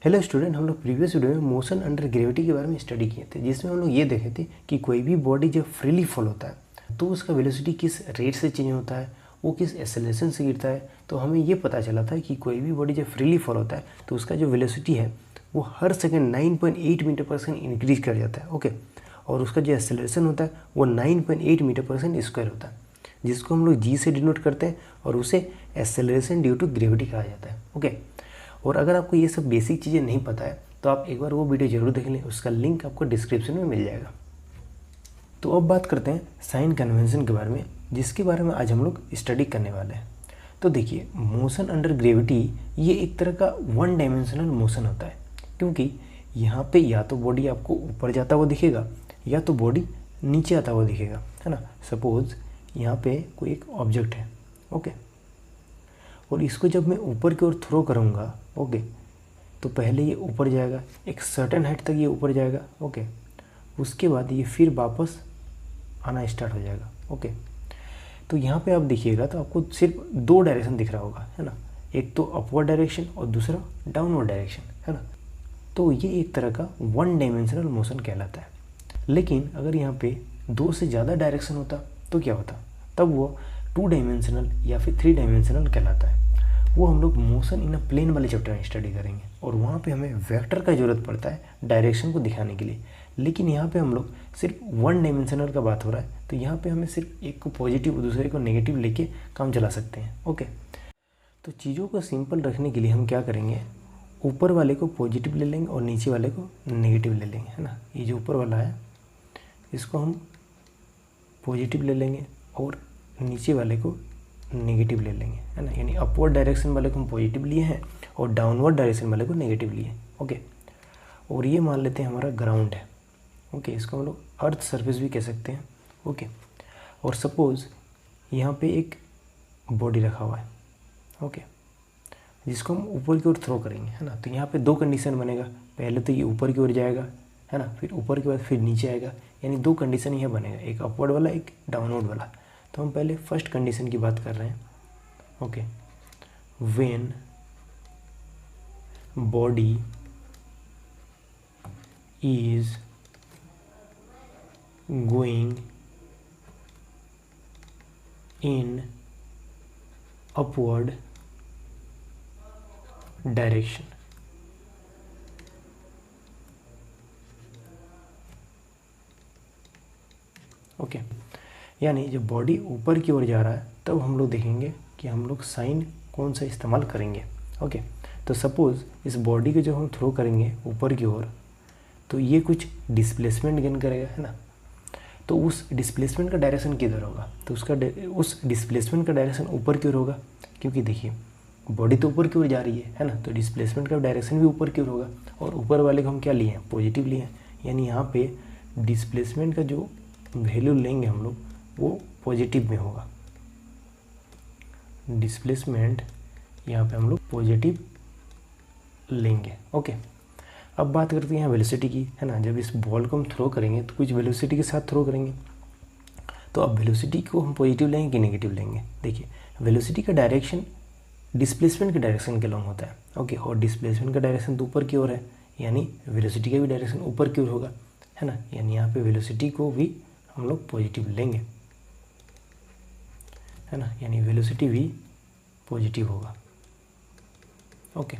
Hello student, हम लोग previous video में मोशन अंडर ग्रेविटी के बारे में स्टडी किए थे, जिसमें हम लोग ये देखे थे कि कोई भी बॉडी जब फ्रीली फॉल होता है तो उसका वेलोसिटी किस रेट से चेंज होता है, वो किस एक्सेलरेशन से गिरता है। तो हमें ये पता चला था कि कोई भी बॉडी जब फ्रीली फॉल होता है तो उसका जो वेलोसिटी है वो हर second 9.8 metre per second increase कर जाता है। ओके, और उसका जो एक्सेलरेशन होता है वो 9.8 मीटर पर सेकेंड स्क्वायर होता है, जिसको हम लोग जी से डिनोट करते हैं और उसे एक्सेलरेशन ड्यू टू ग्रेविटी कहा जाता है। ओके, और अगर आपको ये सब बेसिक चीज़ें नहीं पता है तो आप एक बार वो वीडियो ज़रूर देख लें, उसका लिंक आपको डिस्क्रिप्शन में मिल जाएगा। तो अब बात करते हैं साइन कन्वेंशन के बारे में, जिसके बारे में आज हम लोग स्टडी करने वाले हैं। तो देखिए, मोशन अंडर ग्रेविटी ये एक तरह का वन डायमेंशनल मोशन होता है, क्योंकि यहाँ पे या तो बॉडी आपको ऊपर जाता हुआ दिखेगा या तो बॉडी नीचे आता हुआ दिखेगा, है ना। सपोज यहाँ पे कोई एक ऑब्जेक्ट है, ओके, और इसको जब मैं ऊपर की ओर थ्रो करूँगा, ओके, तो पहले ये ऊपर जाएगा, एक सर्टेन हाइट तक ये ऊपर जाएगा, ओके, उसके बाद ये फिर वापस आना स्टार्ट हो जाएगा। ओके, तो यहाँ पे आप देखिएगा तो आपको सिर्फ दो डायरेक्शन दिख रहा होगा, है ना, एक तो अपवर्ड डायरेक्शन और दूसरा डाउनवर्ड डायरेक्शन, है ना। तो ये एक तरह का वन डायमेंशनल मोशन कहलाता है। लेकिन अगर यहाँ पे दो से ज़्यादा डायरेक्शन होता तो क्या होता, तब वो टू डायमेंशनल या फिर थ्री डायमेंशनल कहलाता है। वो हम लोग मोशन इन अ प्लेन वाले चैप्टर में स्टडी करेंगे, और वहाँ पे हमें वेक्टर का ज़रूरत पड़ता है डायरेक्शन को दिखाने के लिए। लेकिन यहाँ पे हम लोग सिर्फ वन डायमेंशनल का बात हो रहा है, तो यहाँ पे हमें सिर्फ एक को पॉजिटिव और दूसरे को नेगेटिव लेके काम चला सकते हैं। ओके, तो चीज़ों को सिंपल रखने के लिए हम क्या करेंगे, ऊपर वाले को पॉजिटिव ले लेंगे और नीचे वाले को नेगेटिव ले लेंगे, है ना। ये जो ऊपर वाला है इसको हम पॉजिटिव ले लेंगे और नीचे वाले को नेगेटिव ले लेंगे, है ना। यानी अपवर्ड डायरेक्शन वाले को हम पॉजिटिव लिए हैं और डाउनवर्ड डायरेक्शन वाले को नेगेटिव लिए हैं। ओके, और ये मान लेते हैं हमारा ग्राउंड है। ओके, इसको हम लोग अर्थ सरफेस भी कह सकते हैं। ओके, और सपोज़ यहाँ पे एक बॉडी रखा हुआ है, ओके, जिसको हम ऊपर की ओर थ्रो करेंगे, है ना। तो यहाँ पे दो कंडीशन बनेगा, पहले तो ये ऊपर की ओर जाएगा, है ना, फिर ऊपर के बाद फिर नीचे आएगा, यानी दो कंडीशन यह बनेगा, एक अपवर्ड वाला एक डाउनवर्ड वाला। तो हम पहले फर्स्ट कंडीशन की बात कर रहे हैं। Okay, when body is going in upward direction, okay, यानी जब बॉडी ऊपर की ओर जा रहा है तब हम लोग देखेंगे कि हम लोग साइन कौन सा इस्तेमाल करेंगे। ओके, तो सपोज़ इस बॉडी को जब हम थ्रो करेंगे ऊपर की ओर तो ये कुछ डिस्प्लेसमेंट गेन करेगा, है ना। तो उस डिस्प्लेसमेंट का डायरेक्शन किधर होगा, तो उस डिस्प्लेसमेंट का डायरेक्शन ऊपर की ओर होगा, क्योंकि देखिए बॉडी तो ऊपर की ओर जा रही है ना, तो डिस्प्लेसमेंट का डायरेक्शन भी ऊपर की ओर होगा। और ऊपर वाले को हम क्या लिए हैं, पॉजिटिव लिए हैं, यानी यहाँ पे डिस्प्लेसमेंट का जो वैल्यू लेंगे हम लोग वो पॉजिटिव में होगा। डिस्प्लेसमेंट यहाँ पे हम लोग पॉजिटिव लेंगे। ओके, अब बात करते हैं यहाँ वेलोसिटी की, है ना। जब इस बॉल को हम थ्रो करेंगे तो कुछ वेलोसिटी के साथ थ्रो करेंगे, तो अब वेलोसिटी को हम पॉजिटिव लेंगे कि नेगेटिव लेंगे। देखिए, वेलोसिटी का डायरेक्शन डिस्प्लेसमेंट के डायरेक्शन के लॉन्ग होता है। ओके, और डिस्प्लेसमेंट का डायरेक्शन तो ऊपर की ओर है, यानी वेलोसिटी का भी डायरेक्शन ऊपर की ओर होगा, है ना। यानी यहाँ पे वेलोसिटी को भी हम लोग पॉजिटिव लेंगे, है ना, यानी वेलोसिटी भी पॉजिटिव होगा। ओके,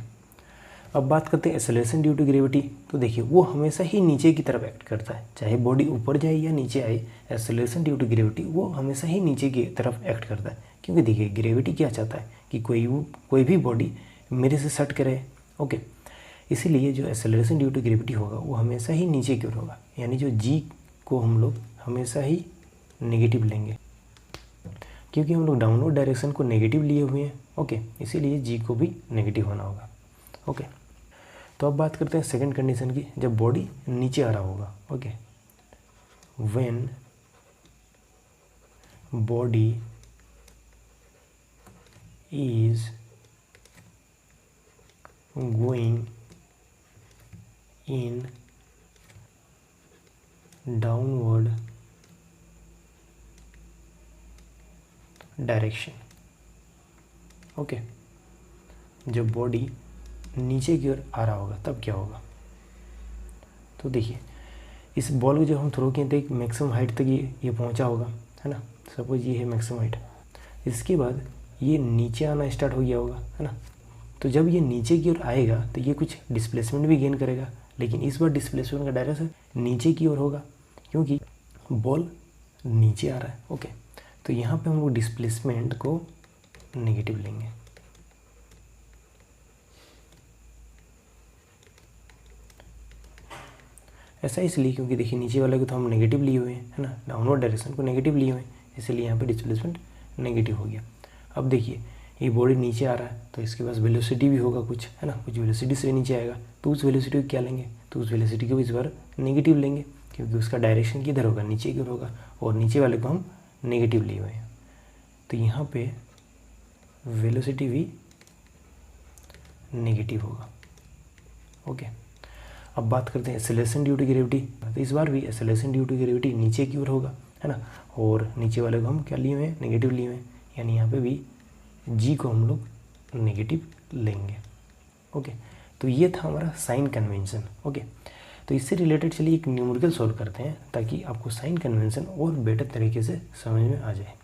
अब बात करते हैं एक्सेलरेशन ड्यू टू ग्रेविटी। तो देखिए, वो हमेशा ही नीचे की तरफ एक्ट करता है, चाहे बॉडी ऊपर जाए या नीचे आए, एक्सेलरेशन ड्यू टू ग्रेविटी वो हमेशा ही नीचे की तरफ एक्ट करता है। क्योंकि देखिए, ग्रेविटी क्या चाहता है कि कोई भी बॉडी मेरे से सट करे। ओके, इसीलिए जो एक्सेलरेशन ड्यू टू ग्रेविटी होगा वो हमेशा ही नीचे की ओर होगा, यानी जो जी को हम लोग हमेशा ही नेगेटिव लेंगे, क्योंकि हम लोग डाउनवर्ड डायरेक्शन को नेगेटिव लिए हुए हैं। ओके, इसीलिए जी को भी नेगेटिव होना होगा। ओके, तो अब बात करते हैं सेकंड कंडीशन की, जब बॉडी नीचे आ रहा होगा। Okay, when body is going in downward direction. Okay, जब बॉडी नीचे की ओर आ रहा होगा तब क्या होगा। तो देखिए इस बॉल को जब हम थ्रो किए थे एक मैक्सिमम हाइट तक ये पहुंचा होगा, है ना। सपोज ये है मैक्सिमम हाइट, इसके बाद ये नीचे आना स्टार्ट हो गया होगा, है ना। तो जब ये नीचे की ओर आएगा तो ये कुछ डिस्प्लेसमेंट भी गेन करेगा, लेकिन इस बार डिस्प्लेसमेंट का डायरेक्शन नीचे की ओर होगा क्योंकि बॉल नीचे आ रहा है। ओके, तो यहाँ पे हम लोग डिस्प्लेसमेंट को नेगेटिव लेंगे। ऐसा इसलिए क्योंकि देखिए नीचे वाले को तो हम नेगेटिव लिए हुए हैं, है ना, डाउनवर्ड डायरेक्शन को नेगेटिव लिए हुए हैं, इसलिए यहाँ पे डिस्प्लेसमेंट नेगेटिव हो गया। अब देखिए ये बॉडी नीचे आ रहा है तो इसके पास वेलोसिटी भी होगा कुछ, है ना, कुछ वेलोसिटी से नीचे आएगा, तो उस वेलोसिटी को क्या लेंगे, तो उस वेलोसिटी को इस बार नेगेटिव लेंगे क्योंकि उसका डायरेक्शन किधर होगा, नीचे की ओर होगा, और नीचे वाले को हम नेगेटिव लिए हुए हैं। तो यहाँ पे वेलोसिटी भी नेगेटिव होगा। ओके, अब बात करते हैं एक्सेलरेशन ड्यू टू ग्रेविटी। तो इस बार भी एक्सेलरेशन ड्यू टू ग्रेविटी नीचे की ओर होगा, है ना, और नीचे वाले को हम क्या लिए हुए हैं, नेगेटिव लिए हुए हैं, यानी यहाँ पे भी जी को हम लोग नेगेटिव लेंगे। ओके, तो ये था हमारा साइन कन्वेंशन। ओके, तो इससे रिलेटेड चलिए एक न्यूमेरिकल सॉल्व करते हैं ताकि आपको साइन कन्वेंशन और बेटर तरीके से समझ में आ जाए।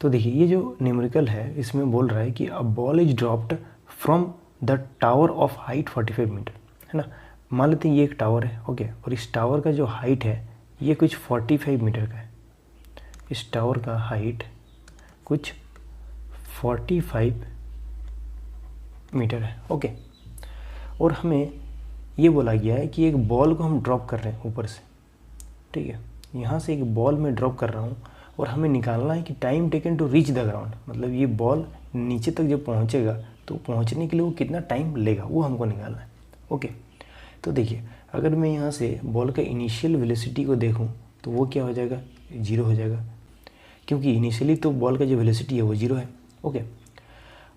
तो देखिए ये जो न्यूमेरिकल है इसमें बोल रहा है कि a ball is dropped from the tower of height 45 metre, है ना। मान लेते हैं ये एक टावर है, ओके, और इस टावर का जो हाइट है ये कुछ 45 मीटर का है। इस टावर का हाइट कुछ 45 मीटर है। ओके, और हमें ये बोला गया है कि एक बॉल को हम ड्रॉप कर रहे हैं ऊपर से, ठीक है, यहाँ से एक बॉल में ड्रॉप कर रहा हूँ और हमें निकालना है कि time taken to reach the ground, मतलब ये बॉल नीचे तक जब पहुँचेगा तो पहुँचने के लिए वो कितना टाइम लेगा वो हमको निकालना है। ओके, तो देखिए अगर मैं यहाँ से बॉल का इनिशियल वेलोसिटी को देखूँ तो वो क्या हो जाएगा, 0 हो जाएगा, क्योंकि इनिशियली तो बॉल का जो वेलोसिटी है वो 0 है। ओके,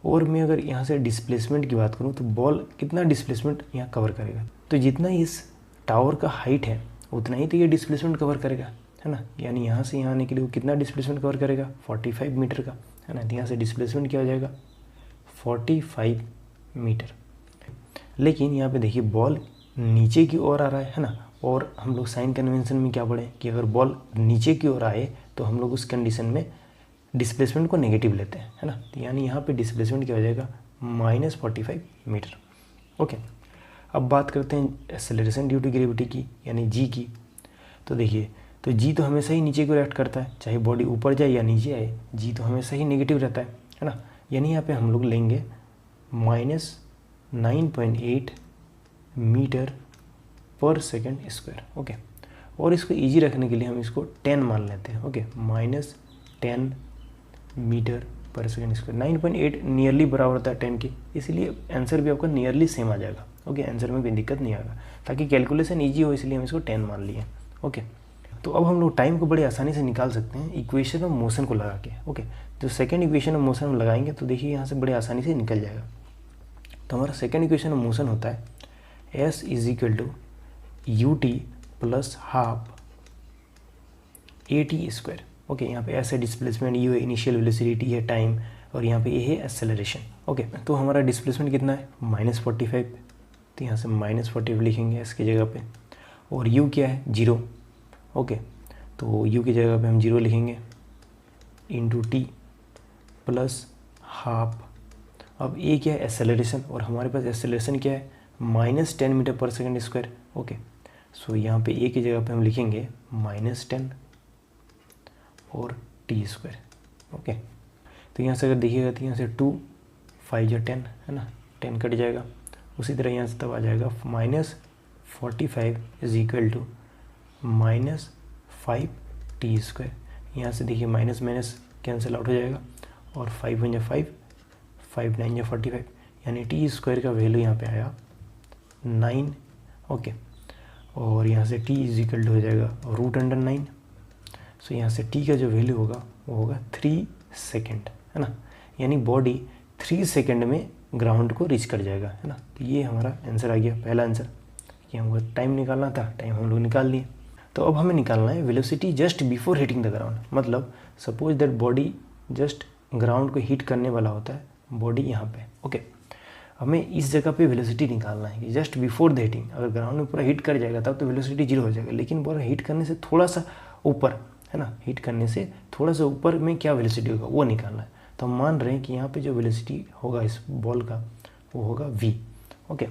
और मैं अगर यहाँ से डिस्प्लेसमेंट की बात करूँ तो बॉल कितना डिस्प्लेसमेंट यहाँ कवर करेगा, तो जितना इस टावर का हाइट है उतना ही तो ये डिस्प्लेसमेंट कवर करेगा, है ना, यानी यहाँ से यहाँ आने के लिए वो कितना डिस्प्लेसमेंट कवर करेगा, 45 मीटर का, है ना। तो यहाँ से डिस्प्लेसमेंट क्या हो जाएगा, 45 मीटर। लेकिन यहाँ पे देखिए बॉल नीचे की ओर आ रहा है ना, और हम लोग साइन कन्वेंशन में क्या पढ़े कि अगर बॉल नीचे की ओर आए तो हम लोग उस कंडीशन में डिस्प्लेसमेंट को नेगेटिव लेते हैं, है ना। तो यानी यहाँ पे डिस्प्लेसमेंट क्या हो जाएगा, -45 मीटर। ओके, अब बात करते हैं एक्सेलरेशन ड्यू टू ग्रेविटी की, यानी जी की। तो देखिए तो जी तो हमेशा ही नीचे को रिएक्ट करता है, चाहे बॉडी ऊपर जाए या नीचे आए, जी तो हमेशा ही नेगेटिव रहता है ना। यानी यहाँ पे हम लोग लेंगे -9.8 metre per second square. Okay, और इसको इजी रखने के लिए हम इसको 10 मान लेते हैं। Okay, -10 metre per second square, 9.8 nearly बराबर होता है 10 के, इसलिए आंसर भी आपका नियरली सेम आ जाएगा। ओके, आंसर में कोई दिक्कत नहीं आएगा, ताकि कैलकुलेशन ईजी हो इसलिए हम इसको 10 मान लिए। ओके, तो अब हम लोग टाइम को बड़े आसानी से निकाल सकते हैं इक्वेशन ऑफ मोशन को लगा के। ओके, तो सेकेंड इक्वेशन ऑफ मोशन हम लगाएंगे तो देखिए यहाँ से बड़े आसानी से निकल जाएगा। तो हमारा सेकेंड इक्वेशन ऑफ मोशन होता है S = ut + ½ at square. Okay, यहाँ पे S है डिस्प्लेसमेंट, U है इनिशियल वेलोसिटी, है टाइम, और यहाँ पे A है एक्सेलरेशन। ओके, तो हमारा डिस्प्लेसमेंट कितना है, -45, तो यहाँ से -45 लिखेंगे S की जगह पे, और U क्या है, 0। ओके, तो U की जगह पे हम 0 लिखेंगे, इंटू T + ½ अब A क्या है, एक्सेलरेशन, और हमारे पास एक्सेलरेशन क्या है, -10 metre per second square. Okay, सो यहाँ पे A की जगह पे हम लिखेंगे -10 और t स्क्वायर। ओके, तो यहाँ से अगर देखिएगा तो यहाँ से 2 5 या 10, है ना, 10 कट जाएगा। उसी तरह यहाँ से तब आ जाएगा -45 = -5t स्क्वायर। यहाँ से देखिए माइनस माइनस कैंसिल आउट हो जाएगा, और 5 × 5 5 9 × 45, यानी टी स्क्वायर का वैल्यू यहाँ पे आया 9। ओके, और यहाँ से t = हो जाएगा √9। सो यहाँ से t का जो वैल्यू होगा वो होगा 3 सेकेंड, है ना, यानी बॉडी 3 सेकेंड में ग्राउंड को रीच कर जाएगा, है ना। तो ये हमारा आंसर आ गया, पहला आंसर, कि हमको टाइम निकालना था, टाइम हम लोग निकाल लिए। तो अब हमें निकालना है velocity just before hitting the ground, मतलब suppose that body just ground को हिट करने वाला होता है, बॉडी यहाँ पे। ओके, हमें इस जगह पे वेलोसिटी निकालना है कि जस्ट बिफोर द हिटिंग, अगर ग्राउंड में पूरा हिट कर जाएगा तब तो वेलोसिटी 0 हो जाएगा, लेकिन बॉल हिट करने से थोड़ा सा ऊपर, है ना, हिट करने से थोड़ा सा ऊपर में क्या वेलोसिटी होगा वो निकालना है। तो हम मान रहे हैं कि यहाँ पे जो वेलोसिटी होगा इस बॉल का वो होगा v। ओके,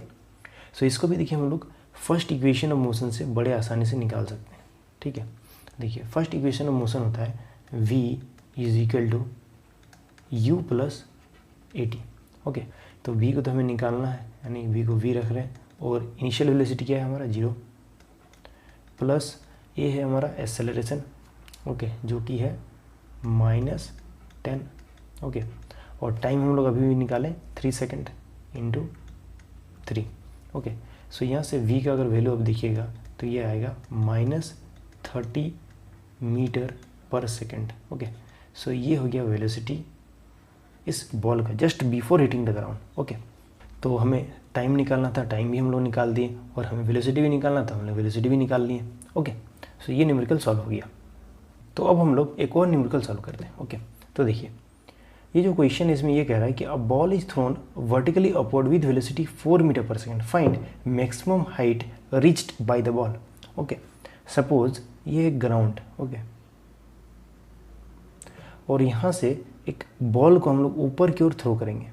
सो इसको भी देखिए हम लोग फर्स्ट इक्वेशन ऑफ मोशन से बड़े आसानी से निकाल सकते हैं। ठीक है, देखिए फर्स्ट इक्वेशन ऑफ मोशन होता है v is equal to u plus at। Okay, तो v को तो हमें निकालना है, यानी v को v रख रहे हैं, और इनिशियल वेलोसिटी क्या है हमारा 0, प्लस ये है हमारा एक्सेलरेशन, ओके, जो कि है -10। ओके, और टाइम हम लोग अभी भी निकालें 3 सेकेंड इंटू 3। ओके, सो यहाँ से v का अगर वैल्यू अब देखिएगा तो ये आएगा -30 मीटर पर सेकेंड। ओके, सो ये हो गया वेलोसिटी इस बॉल का just before hitting the ground. Okay, तो हमें टाइम निकालना था, टाइम भी हम लोग निकाल दिए, और हमें वेलोसिटी भी निकालना था, हमने वेलोसिटी भी निकाल ली है। ओके, सो ये न्यूमेरिकल सॉल्व हो गया। तो अब हम लोग एक और न्यूमेरिकल सॉल्व करते हैं। ओके, तो देखिए ये जो क्वेश्चन है इसमें ये कह रहा है कि a ball is thrown vertically upward with velocity 4 metre per second, find maximum height reached by the ball. Okay, suppose ये एक ग्राउंड, ओके, और यहाँ से एक बॉल को हम लोग ऊपर की ओर थ्रो करेंगे।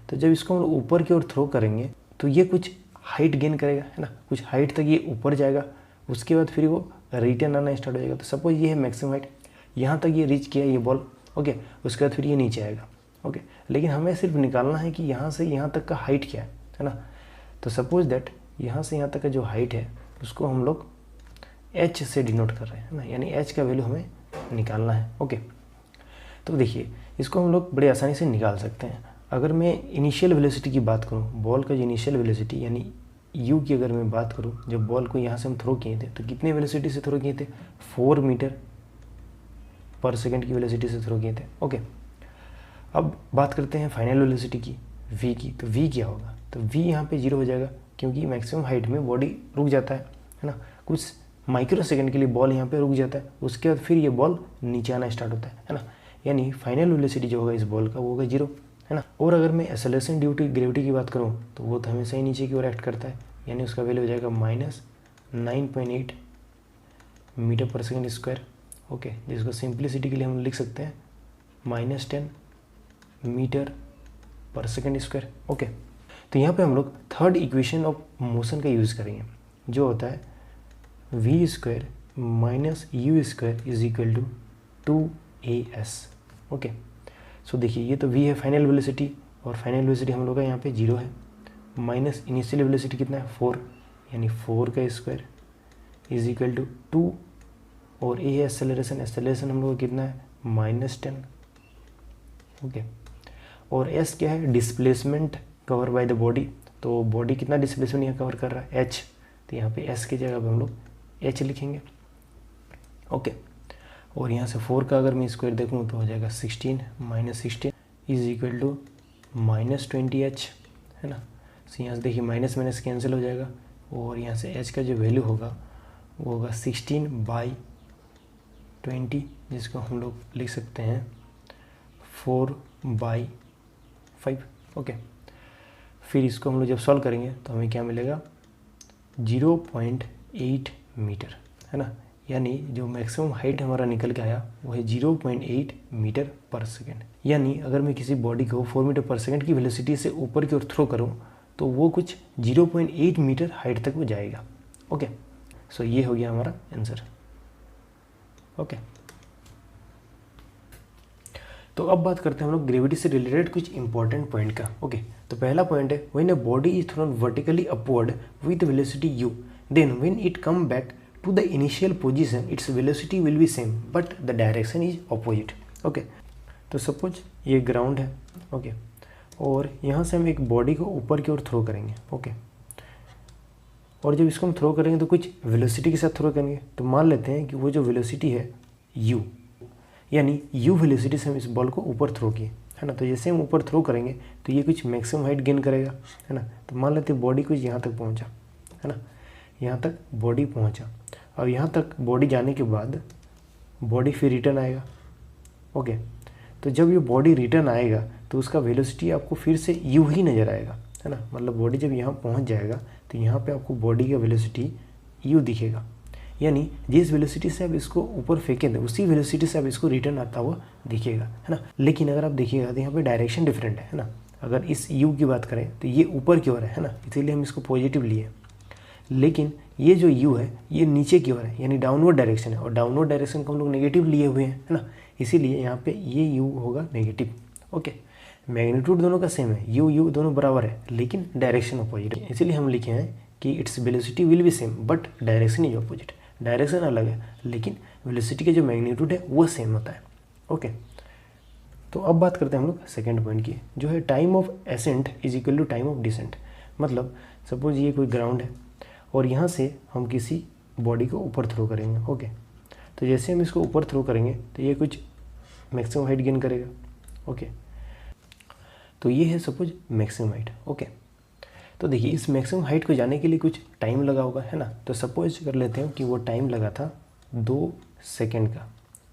तो जब इसको हम लोग ऊपर की ओर थ्रो करेंगे तो ये कुछ हाइट गेन करेगा, है ना, कुछ हाइट तक ये ऊपर जाएगा, उसके बाद फिर वो रिटर्न आना स्टार्ट हो जाएगा। तो सपोज ये है मैक्सिमम हाइट, यहाँ तक ये रीच किया ये बॉल, ओके, उसके बाद फिर ये नीचे आएगा। ओके, लेकिन हमें सिर्फ निकालना है कि यहाँ से यहाँ तक का हाइट क्या है ना। तो सपोज दैट यहाँ से यहाँ तक का जो हाइट है उसको हम लोग h से डिनोट कर रहे हैं, है ना, यानी h का वैल्यू हमें निकालना है। ओके, तो देखिए इसको हम लोग बड़े आसानी से निकाल सकते हैं। अगर मैं इनिशियल वेलोसिटी की बात करूँ, बॉल का जो इनिशियल वेलोसिटी यानी u की अगर मैं बात करूँ, जब बॉल को यहाँ से हम थ्रो किए थे तो कितने वेलोसिटी से थ्रो किए थे, 4 मीटर पर सेकेंड की वेलोसिटी से थ्रो किए थे। ओके, अब बात करते हैं फाइनल वेलोसिटी की, v की। तो v क्या होगा, तो v यहाँ पे 0 हो जाएगा, क्योंकि मैक्सिमम हाइट में बॉडी रुक जाता है ना, कुछ माइक्रो सेकेंड के लिए बॉल यहाँ पे रुक जाता है, उसके बाद फिर ये बॉल नीचे आना स्टार्ट होता है ना, यानी फाइनल वेलोसिटी जो होगा इस बॉल का वो होगा 0, है ना। और अगर मैं एक्सेलरेशन ड्यू टू ग्रेविटी की बात करूँ तो वो तो हमेशा ही नीचे की ओर एक्ट करता है, यानी उसका वैल्यू हो जाएगा -9.8 metre per second square. Okay, जिसको सिंप्लिसिटी के लिए हम लिख सकते हैं -10 metre per second square. Okay, तो यहाँ पे हम लोग थर्ड इक्वेशन ऑफ मोशन का यूज़ करेंगे, जो होता है v square minus u square is equal to 2as। Okay, so देखिए ये तो v है फाइनल वेलोसिटी, और फाइनल वेलोसिटी हम लोग का यहाँ पे 0 है, माइनस इनिशियल वेलोसिटी कितना है 4, यानी 4 का स्क्वायर इज इक्वल टू 2, और ए है एक्सेलरेशन, एक्सेलरेशन हम लोग का कितना है -10। ओके, और एस क्या है, displacement cover by the body. तो बॉडी कितना डिस्प्लेसमेंट यहाँ कवर कर रहा है, एच, तो यहाँ पे एस की जगह पे हम लोग एच लिखेंगे। ओके, और यहाँ से 4 का अगर मैं स्क्वायर देखूँ तो हो जाएगा 16 -16 इज इक्वल टू -20h, है ना। तो यहाँ से देखिए माइनस माइनस कैंसिल हो जाएगा, और यहाँ से h का जो वैल्यू होगा वो होगा 16/20, जिसको हम लोग लिख सकते हैं 4/5। ओके, फिर इसको हम लोग जब सॉल्व करेंगे तो हमें क्या मिलेगा 0.8 मीटर, है ना, यानी जो मैक्सिमम हाइट हमारा निकल के आया वो है 0.8 मीटर पर सेकेंड। यानी अगर मैं किसी बॉडी को 4 मीटर पर सेकेंड की वेलोसिटी से ऊपर की ओर थ्रो करूँ तो वो कुछ 0.8 मीटर हाइट तक वो जाएगा। ओके, सो ये हो गया हमारा आंसर। ओके, तो अब बात करते हैं हम लोग ग्रेविटी से रिलेटेड कुछ इंपॉर्टेंट पॉइंट का। ओके, तो पहला पॉइंट है when a body is thrown vertically upward with velocity u, then when it come back to the initial position its velocity will be same but the direction is opposite. Okay, तो suppose ये ground है, okay, और यहाँ से हम एक body को ऊपर की ओर थ्रो करेंगे। ओके, और जब इसको हम थ्रो करेंगे तो कुछ वेलोसिटी के साथ थ्रो करेंगे, तो मान लेते हैं कि वो जो वेलोसिटी है u, यानी u वेलोसिटी से हम इस बॉल को ऊपर थ्रो किए, है ना। तो जैसे हम ऊपर थ्रो करेंगे तो ये कुछ मैक्सिमम हाइट गेन करेगा, है ना। तो मान लेते हैं बॉडी कुछ यहाँ तक पहुँचा, है ना, यहाँ तक बॉडी पहुँचा। और यहाँ तक बॉडी जाने के बाद बॉडी फिर रिटर्न आएगा। ओके, तो जब ये बॉडी रिटर्न आएगा तो उसका वेलोसिटी आपको फिर से यू ही नज़र आएगा, है ना। मतलब बॉडी जब यहाँ पहुँच जाएगा तो यहाँ पे आपको बॉडी का वेलोसिटी यू दिखेगा, यानी जिस वेलोसिटी से आप इसको ऊपर फेंकें उसी वेलोसिटी से आप इसको रिटर्न आता हुआ दिखेगा, है ना। लेकिन अगर आप देखिएगा तो यहाँ पे डायरेक्शन डिफरेंट है ना। अगर इस यू की बात करें तो ये ऊपर की ओर है ना, इसीलिए हम इसको पॉजिटिव लिए। लेकिन ये जो यू है ये नीचे की ओर है, यानी डाउनवर्ड डायरेक्शन है, और डाउनवर्ड डायरेक्शन को हम लोग नेगेटिव लिए हुए हैं, है ना। इसीलिए यहाँ पे ये यू होगा नेगेटिव। ओके, मैग्नीट्यूड दोनों का सेम है, यू यू दोनों बराबर है, लेकिन डायरेक्शन अपोजिट है। इसीलिए हम लिखे हैं कि it's velocity will be same but direction is opposite. Direction अलग है लेकिन वेलोसिटी का जो मैग्नीट्यूड है वो सेम होता है। ओके, तो अब बात करते हैं हम लोग सेकेंड पॉइंट की, जो है time of ascent is equal to time of descent. मतलब सपोज ये कोई ग्राउंड है और यहाँ से हम किसी बॉडी को ऊपर थ्रो करेंगे। ओके, तो जैसे हम इसको ऊपर थ्रो करेंगे तो ये कुछ मैक्सिमम हाइट गेन करेगा। ओके, तो ये है सपोज मैक्सिमम हाइट। ओके, तो देखिए इस मैक्सिमम हाइट को जाने के लिए कुछ टाइम लगा होगा, है ना। तो सपोज कर लेते हैं कि वो टाइम लगा था 2 सेकेंड का।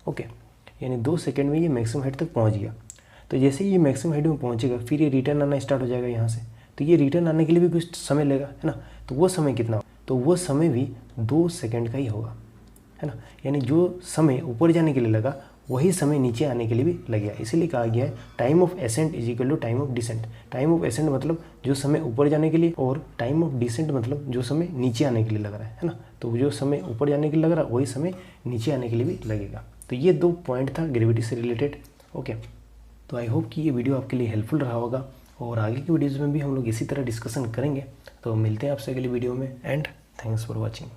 ओके, यानी 2 सेकेंड में ये मैक्सिमम हाइट तक पहुंच गया। तो जैसे ही ये मैक्सिमम हाइट में पहुंचेगा फिर ये रिटर्न आना स्टार्ट हो जाएगा यहाँ से। तो ये रिटर्न आने के लिए भी कुछ समय लेगा, है ना। तो वो समय कितना, तो वो समय भी 2 सेकेंड का ही होगा, है ना। यानी जो समय ऊपर जाने के लिए लगा वही समय नीचे आने के लिए भी लग गया। इसीलिए कहा गया है time of ascent is equal to time of descent. Time of ascent मतलब जो समय ऊपर जाने के लिए, और टाइम ऑफ डिसेंट मतलब जो समय नीचे आने के लिए लग रहा है ना। तो जो समय ऊपर जाने के लिए लग रहा है वही समय नीचे आने के लिए भी लगेगा। तो ये 2 पॉइंट था ग्रेविटी से रिलेटेड। ओके, तो आई होप कि ये वीडियो आपके लिए हेल्पफुल रहा होगा, और आगे की वीडियोज़ में भी हम लोग इसी तरह डिस्कशन करेंगे। तो मिलते हैं आपसे अगली वीडियो में, एंड थैंक्स फॉर वॉचिंग।